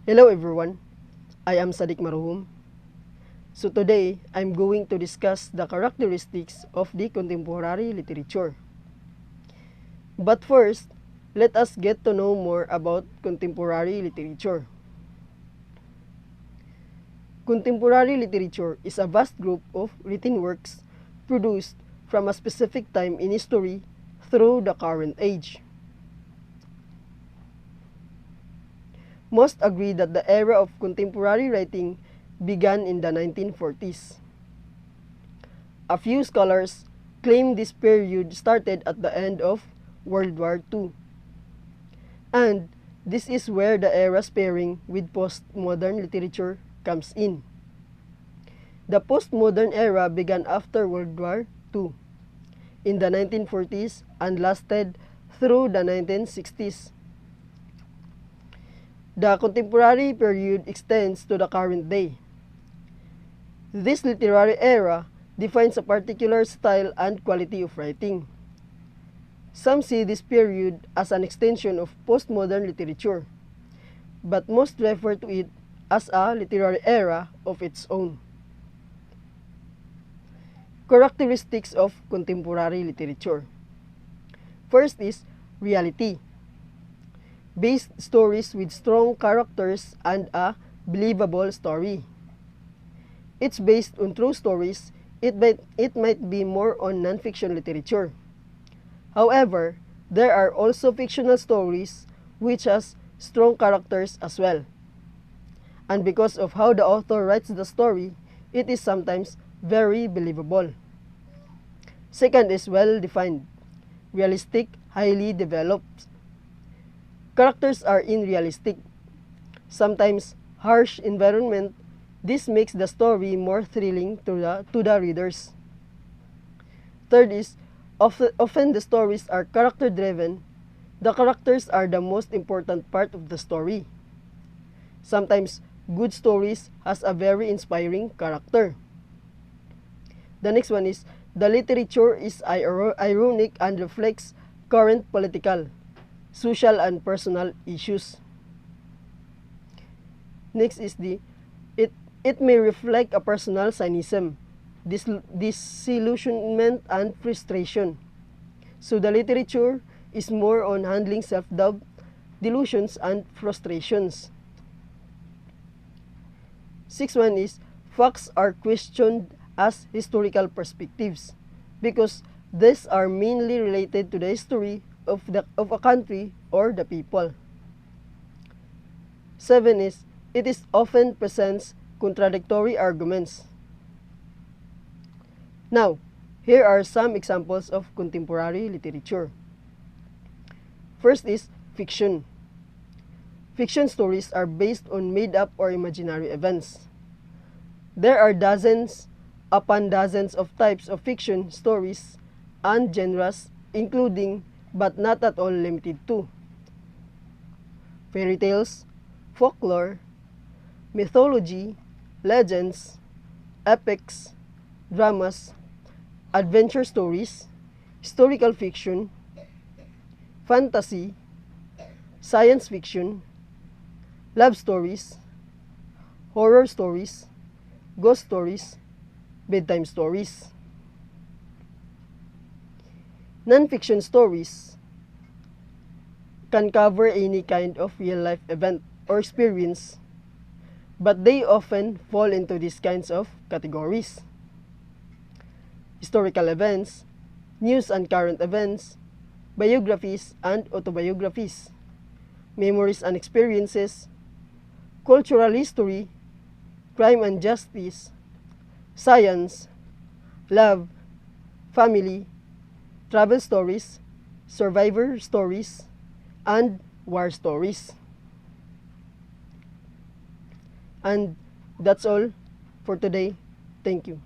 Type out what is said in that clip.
Hello everyone, I am Sadiq Maruhum. So today, I'm going to discuss the characteristics of the contemporary literature. But first, let us get to know more about contemporary literature. Contemporary literature is a vast group of written works produced from a specific time in history through the current age. Most agree that the era of contemporary writing began in the 1940s. A few scholars claim this period started at the end of World War II. And this is where the era's pairing with postmodern literature comes in. The postmodern era began after World War II in the 1940s and lasted through the 1960s. The contemporary period extends to the current day. This literary era defines a particular style and quality of writing. Some see this period as an extension of postmodern literature, but most refer to it as a literary era of its own. Characteristics of contemporary literature. First is reality. Based stories with strong characters and a believable story. It's based on true stories. It might be more on non-fiction literature. However, there are also fictional stories which has strong characters as well. And because of how the author writes the story, it is sometimes very believable. Second is well-defined, realistic, highly developed. Characters are unrealistic, sometimes harsh environment. This makes the story more thrilling to the readers. Third is, often the stories are character-driven. The characters are the most important part of the story. Sometimes, good stories has a very inspiring character. The next one is, the literature is ironic and reflects current political, social, and personal issues. Next is it may reflect a personal cynicism, disillusionment, and frustration. So the literature is more on handling self-doubt, delusions, and frustrations. Sixth one is, facts are questioned as historical perspectives because these are mainly related to the history of a country or the people. 7 is, it is often presents contradictory arguments. Now, here are some examples of contemporary literature. First is fiction. Fiction stories are based on made-up or imaginary events. There are dozens upon dozens of types of fiction stories and genres, including but not at all limited to fairy tales, folklore, mythology, legends, epics, dramas, adventure stories, historical fiction, fantasy, science fiction, love stories, horror stories, ghost stories, bedtime stories. Non-fiction stories can cover any kind of real-life event or experience, but they often fall into these kinds of categories. Historical events, news and current events, biographies and autobiographies, memories and experiences, cultural history, crime and justice, science, love, family, travel stories, survivor stories, and war stories. And that's all for today. Thank you.